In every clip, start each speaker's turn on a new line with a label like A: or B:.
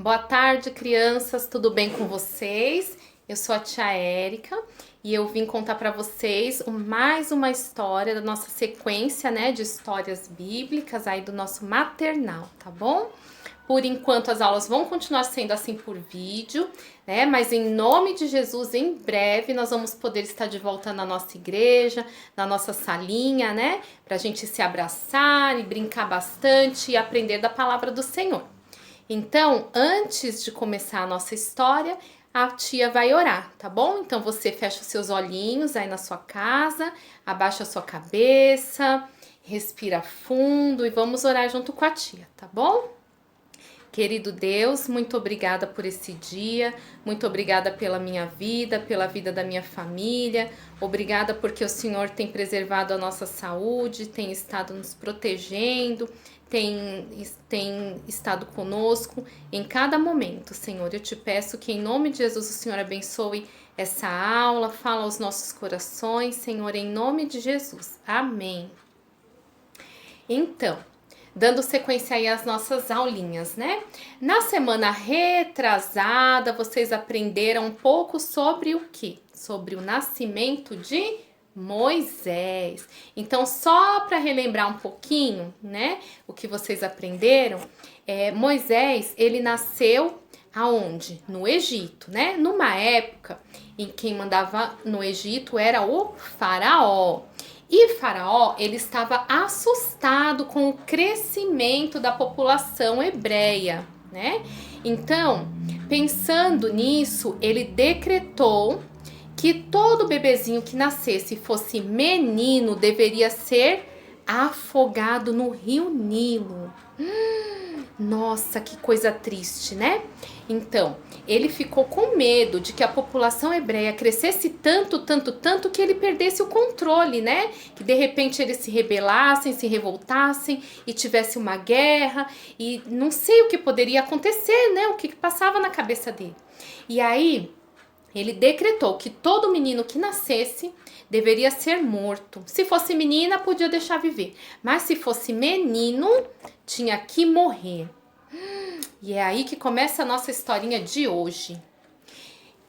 A: Boa tarde, crianças, tudo bem com vocês? Eu sou a tia Érica e eu vim contar para vocês mais uma história da nossa sequência, né, de histórias bíblicas aí do nosso maternal, tá bom? Por enquanto as aulas vão continuar sendo assim por vídeo, né? Mas em nome de Jesus, em breve nós vamos poder estar de volta na nossa igreja, na nossa salinha, né? Pra gente se abraçar e brincar bastante e aprender da palavra do Senhor. Então, antes de começar a nossa história, a tia vai orar, tá bom? Então você fecha os seus olhinhos aí na sua casa, abaixa a sua cabeça, respira fundo e vamos orar junto com a tia, tá bom? Querido Deus, muito obrigada por esse dia, muito obrigada pela minha vida, pela vida da minha família, obrigada porque o Senhor tem preservado a nossa saúde, tem estado nos protegendo, tem estado conosco em cada momento, Senhor. Eu te peço que em nome de Jesus o Senhor abençoe essa aula, fala aos nossos corações, Senhor, em nome de Jesus. Amém. Então, dando sequência aí às nossas aulinhas, né? Na semana retrasada, vocês aprenderam um pouco sobre o quê? Sobre o nascimento de Moisés. Então, só para relembrar um pouquinho, né? O que vocês aprenderam, Moisés, ele nasceu aonde? No Egito, né? Numa época em que quem mandava no Egito era o faraó. E Faraó, ele estava assustado com o crescimento da população hebreia, né? Então, pensando nisso, ele decretou que todo bebezinho que nascesse e fosse menino deveria ser afogado no rio Nilo. Nossa, que coisa triste, né? Então, ele ficou com medo de que a população hebreia crescesse tanto que ele perdesse o controle, né? Que de repente eles se rebelassem, se revoltassem e tivesse uma guerra e não sei o que poderia acontecer, né? O que passava na cabeça dele. E aí, ele decretou que todo menino que nascesse deveria ser morto. Se fosse menina, podia deixar viver. Mas se fosse menino, tinha que morrer. E é aí que começa a nossa historinha de hoje.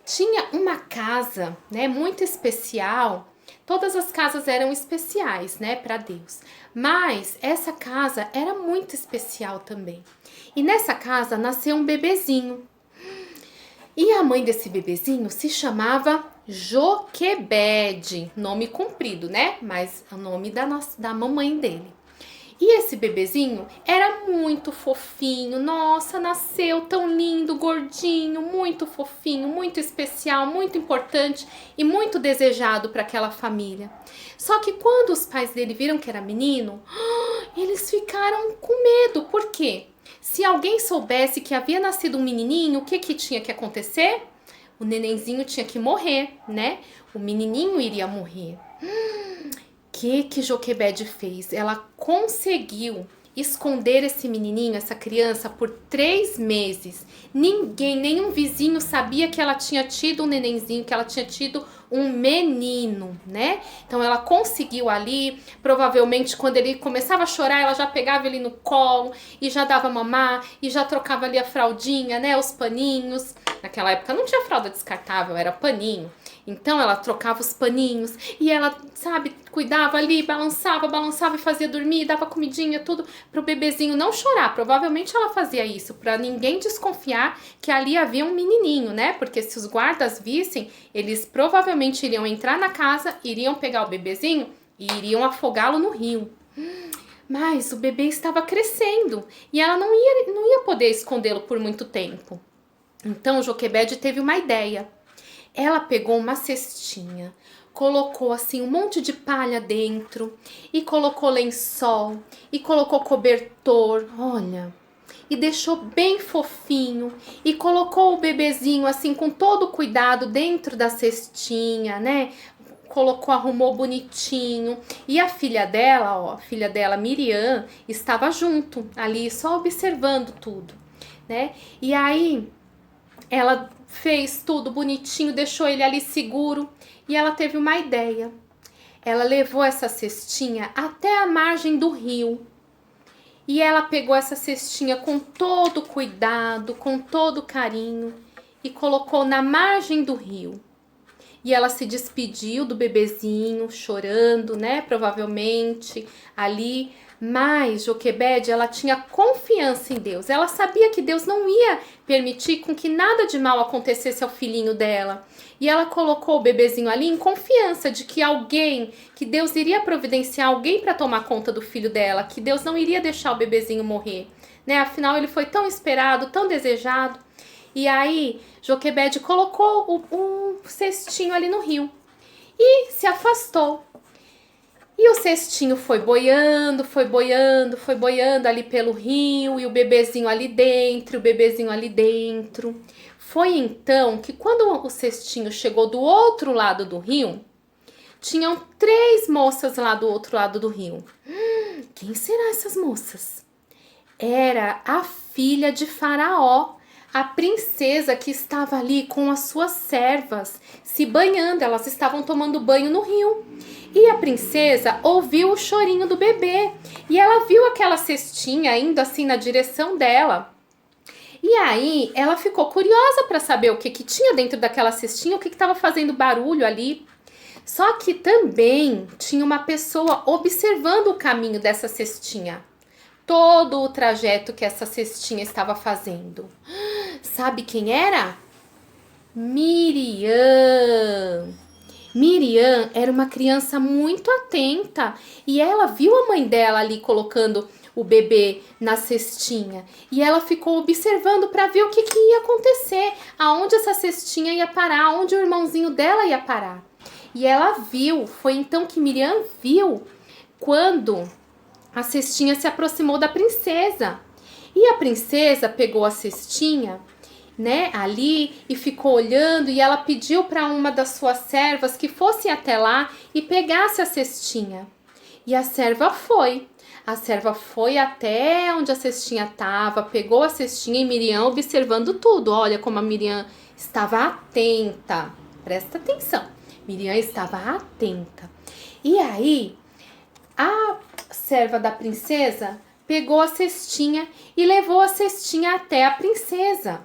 A: Tinha uma casa, né, muito especial. Todas as casas eram especiais, né, para Deus. Mas essa casa era muito especial também. E nessa casa nasceu um bebezinho. E a mãe desse bebezinho se chamava Joquebede, nome comprido, né? Mas é o nome da mamãe dele. E esse bebezinho era muito fofinho, nossa, nasceu tão lindo, gordinho, muito fofinho, muito especial, muito importante e muito desejado para aquela família. Só que quando os pais dele viram que era menino, eles ficaram com medo. Por quê? Se alguém soubesse que havia nascido um menininho, o que tinha que acontecer? O nenenzinho tinha que morrer, né? O menininho iria morrer. Que Joquebede fez? Ela conseguiu esconder esse menininho, essa criança, por 3 meses. Ninguém, nenhum vizinho sabia que ela tinha tido um nenenzinho, que ela tinha tido um menino, né? Então ela conseguiu ali, provavelmente quando ele começava a chorar, ela já pegava ele no colo e já dava mamar e já trocava ali a fraldinha, né? Os paninhos. Naquela época não tinha fralda descartável, era paninho. Então ela trocava os paninhos e ela, sabe, cuidava ali, balançava e fazia dormir, dava comidinha, tudo pro bebezinho não chorar. Provavelmente ela fazia isso para ninguém desconfiar que ali havia um menininho, né? Porque se os guardas vissem, eles provavelmente iriam entrar na casa, iriam pegar o bebezinho e iriam afogá-lo no rio. Mas o bebê estava crescendo e ela não ia poder escondê-lo por muito tempo. Então Joquebede teve uma ideia. Ela pegou uma cestinha, colocou assim um monte de palha dentro e colocou lençol e colocou cobertor, olha, e deixou bem fofinho e colocou o bebezinho assim com todo cuidado dentro da cestinha, né? Colocou, arrumou bonitinho. E a filha dela, ó, a filha dela, Miriam, estava junto ali, só observando tudo, né? E aí ela fez tudo bonitinho, deixou ele ali seguro e ela teve uma ideia. Ela levou essa cestinha até a margem do rio E ela pegou essa cestinha com todo cuidado, com todo carinho e colocou na margem do rio. E ela se despediu do bebezinho, chorando, né? Provavelmente ali. Mas Joquebede, ela tinha confiança em Deus. Ela sabia que Deus não ia permitir com que nada de mal acontecesse ao filhinho dela. E ela colocou o bebezinho ali em confiança de que alguém, que Deus iria providenciar alguém para tomar conta do filho dela, que Deus não iria deixar o bebezinho morrer, né? Afinal, ele foi tão esperado, tão desejado. E aí, Joquebede colocou um cestinho ali no rio e se afastou. E o cestinho foi boiando, foi boiando, foi boiando ali pelo rio, e o bebezinho ali dentro, o bebezinho ali dentro. Foi então que quando o cestinho chegou do outro lado do rio, tinham 3 moças lá do outro lado do rio. Quem serão essas moças? Era a filha de Faraó, a princesa que estava ali com as suas servas, se banhando. Elas estavam tomando banho no rio. E a princesa ouviu o chorinho do bebê. E ela viu aquela cestinha indo assim na direção dela. E aí ela ficou curiosa para saber o que tinha dentro daquela cestinha, o que estava fazendo barulho ali. Só que também tinha uma pessoa observando o caminho dessa cestinha. Todo o trajeto que essa cestinha estava fazendo. Sabe quem era? Miriam. Miriam era uma criança muito atenta e ela viu a mãe dela ali colocando o bebê na cestinha. E ela ficou observando para ver o que ia acontecer, aonde essa cestinha ia parar, aonde o irmãozinho dela ia parar. E ela viu, foi então que Miriam viu quando a cestinha se aproximou da princesa. E a princesa pegou a cestinha, né, ali e ficou olhando, e ela pediu para uma das suas servas que fosse até lá e pegasse a cestinha. E a serva foi. A serva foi até onde a cestinha estava, pegou a cestinha, e Miriam observando tudo. Olha como a Miriam estava atenta. Presta atenção. Miriam estava atenta. E aí, a serva da princesa pegou a cestinha e levou a cestinha até a princesa.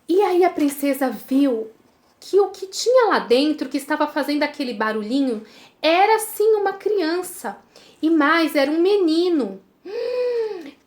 A: E aí a princesa viu que o que tinha lá dentro, que estava fazendo aquele barulhinho, era sim uma criança. E mais, era um menino.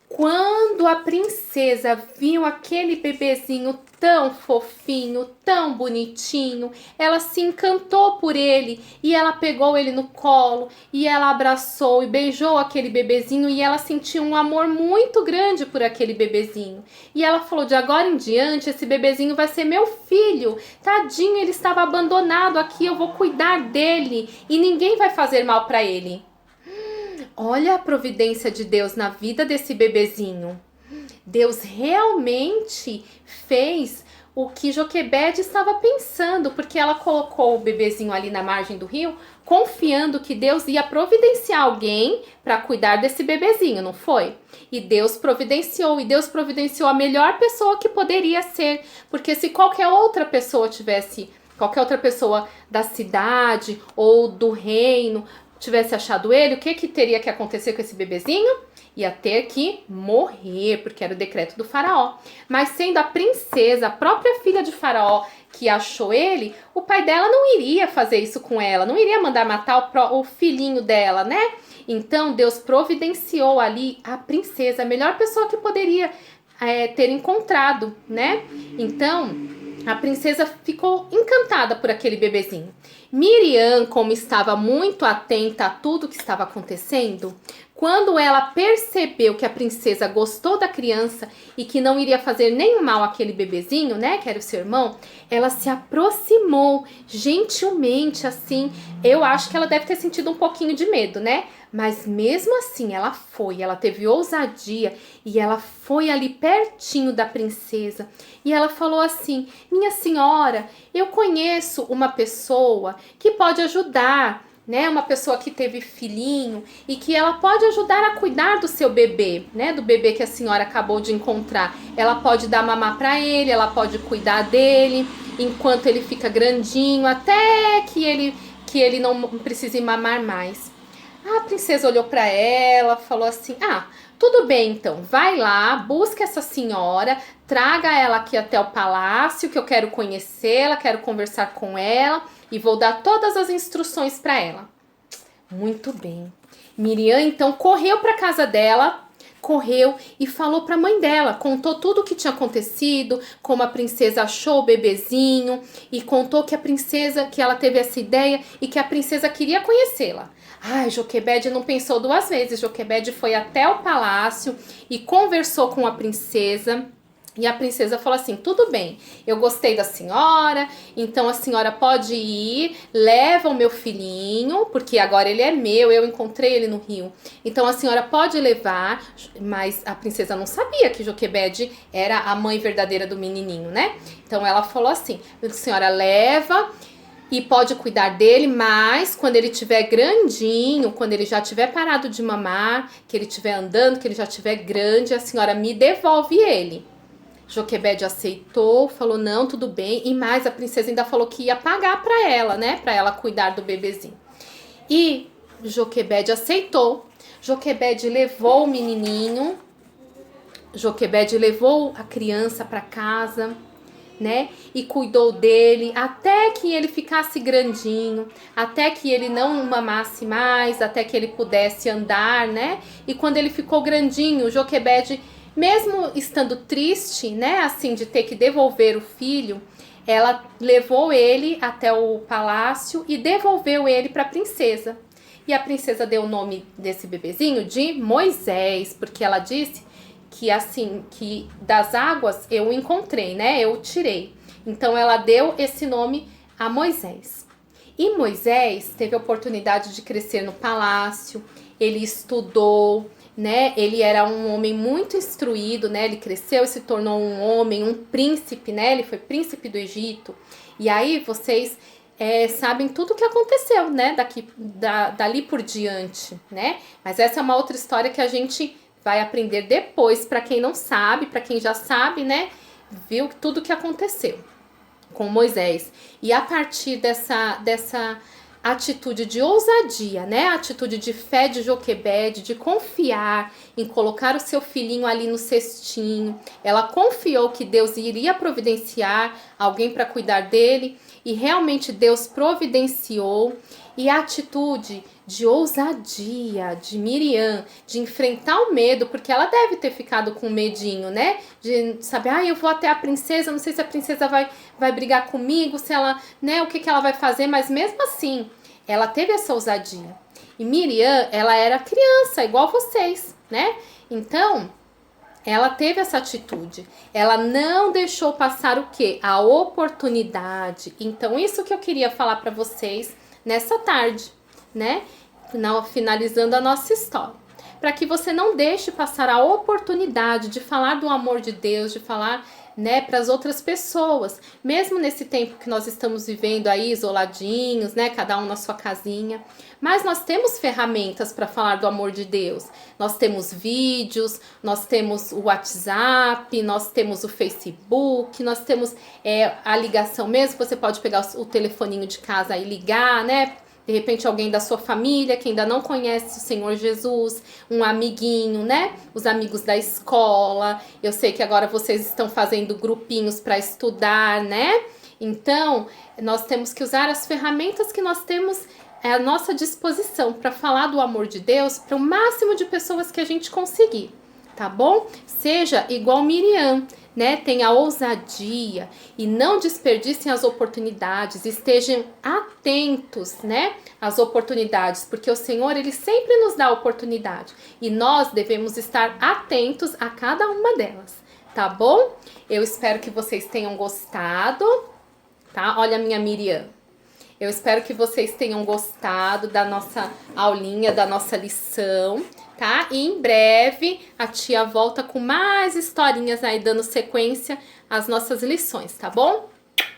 A: Quando a princesa viu aquele bebezinho tão fofinho, tão bonitinho, ela se encantou por ele e ela pegou ele no colo e ela abraçou e beijou aquele bebezinho, e ela sentiu um amor muito grande por aquele bebezinho. E ela falou: de agora em diante esse bebezinho vai ser meu filho, tadinho, ele estava abandonado aqui, eu vou cuidar dele e ninguém vai fazer mal para ele. Olha a providência de Deus na vida desse bebezinho. Deus realmente fez o que Joquebede estava pensando, porque ela colocou o bebezinho ali na margem do rio, confiando que Deus ia providenciar alguém para cuidar desse bebezinho, não foi? E Deus providenciou, a melhor pessoa que poderia ser, porque se qualquer outra pessoa da cidade ou do reino tivesse achado ele, o que teria que acontecer com esse bebezinho? Ia ter que morrer, porque era o decreto do faraó. Mas sendo a princesa, a própria filha de faraó, que achou ele, o pai dela não iria fazer isso com ela, não iria mandar matar o filhinho dela, né? Então Deus providenciou ali a princesa, a melhor pessoa que poderia ter encontrado, né? Então a princesa ficou encantada por aquele bebezinho. Miriam, como estava muito atenta a tudo que estava acontecendo, quando ela percebeu que a princesa gostou da criança e que não iria fazer nenhum mal àquele bebezinho, né, que era o seu irmão, ela se aproximou gentilmente, assim. Eu acho que ela deve ter sentido um pouquinho de medo, né? Mas mesmo assim ela teve ousadia e ela foi ali pertinho da princesa. E ela falou assim: minha senhora, eu conheço uma pessoa que pode ajudar, né? Uma pessoa que teve filhinho e que ela pode ajudar a cuidar do seu bebê, né? Do bebê que a senhora acabou de encontrar. Ela pode dar mamar para ele, ela pode cuidar dele enquanto ele fica grandinho, até que ele não precise mamar mais. A princesa olhou para ela, falou assim: ah, tudo bem então, vai lá, busca essa senhora, traga ela aqui até o palácio, que eu quero conhecê-la, quero conversar com ela e vou dar todas as instruções para ela. Muito bem. Miriam então correu para casa dela, correu e falou para a mãe dela, contou tudo o que tinha acontecido, como a princesa achou o bebezinho e contou que que ela teve essa ideia e que a princesa queria conhecê-la. Ai, Joquebede não pensou duas vezes. Joquebede foi até o palácio e conversou com a princesa. E a princesa falou assim: tudo bem, eu gostei da senhora, então a senhora pode ir, leva o meu filhinho, porque agora ele é meu, eu encontrei ele no rio. Então a senhora pode levar, mas a princesa não sabia que Joquebede era a mãe verdadeira do menininho, né? Então ela falou assim: a senhora leva e pode cuidar dele, mas quando ele estiver grandinho, quando ele já tiver parado de mamar, que ele estiver andando, que ele já estiver grande, a senhora me devolve ele. Joquebede aceitou, falou não, tudo bem, e mais a princesa ainda falou que ia pagar para ela, né, para ela cuidar do bebezinho. E Joquebede aceitou. Joquebede levou o menininho, Joquebede levou a criança para casa, né, e cuidou dele até que ele ficasse grandinho, até que ele não mamasse mais, até que ele pudesse andar, né, e quando ele ficou grandinho, Joquebede, mesmo estando triste, né, assim, de ter que devolver o filho, ela levou ele até o palácio e devolveu ele para a princesa. E a princesa deu o nome desse bebezinho de Moisés, porque ela disse que assim, que das águas eu o encontrei, né, eu o tirei. Então ela deu esse nome a Moisés. E Moisés teve a oportunidade de crescer no palácio, ele estudou, né? Ele era um homem muito instruído, né? Ele cresceu e se tornou um homem, um príncipe, né? Ele foi príncipe do Egito. E aí vocês sabem tudo o que aconteceu, né? Dali por diante, né? Mas essa é uma outra história que a gente vai aprender depois, para quem não sabe, para quem já sabe, né? Viu tudo o que aconteceu com Moisés. E a partir dessa atitude de ousadia, né? A atitude de fé de Joquebede, de confiar em colocar o seu filhinho ali no cestinho. Ela confiou que Deus iria providenciar alguém para cuidar dele e realmente Deus providenciou. E a atitude de ousadia de Miriam, de enfrentar o medo, porque ela deve ter ficado com medinho, né? De saber, eu vou até a princesa, não sei se a princesa vai brigar comigo, se ela, né, o que ela vai fazer, mas mesmo assim, ela teve essa ousadia. E Miriam, ela era criança, igual vocês, né? Então, ela teve essa atitude. Ela não deixou passar o quê? A oportunidade. Então, isso que eu queria falar para vocês nessa tarde, né? Finalizando a nossa história. Para que você não deixe passar a oportunidade de falar do amor de Deus, de falar, né, para as outras pessoas. Mesmo nesse tempo que nós estamos vivendo aí isoladinhos, né, cada um na sua casinha. Mas nós temos ferramentas para falar do amor de Deus. Nós temos vídeos, nós temos o WhatsApp, nós temos o Facebook, nós temos a ligação mesmo. Você pode pegar o telefoninho de casa e ligar, né? De repente alguém da sua família que ainda não conhece o Senhor Jesus, um amiguinho, né? Os amigos da escola. Eu sei que agora vocês estão fazendo grupinhos para estudar, né? Então, nós temos que usar as ferramentas que nós temos à nossa disposição para falar do amor de Deus para o máximo de pessoas que a gente conseguir, tá bom? Seja igual Miriam, né? Tenha ousadia e não desperdicem as oportunidades, estejam atentos, né, às oportunidades, porque o Senhor, ele sempre nos dá oportunidade e nós devemos estar atentos a cada uma delas, tá bom? Eu espero que vocês tenham gostado, tá? Olha a minha Miriam. Eu espero que vocês tenham gostado da nossa aulinha, da nossa lição, tá? E em breve a tia volta com mais historinhas aí, dando sequência às nossas lições, tá bom?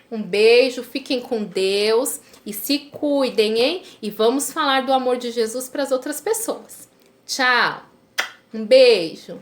A: Um beijo, fiquem com Deus e se cuidem, hein? E vamos falar do amor de Jesus para as outras pessoas. Tchau! Um beijo!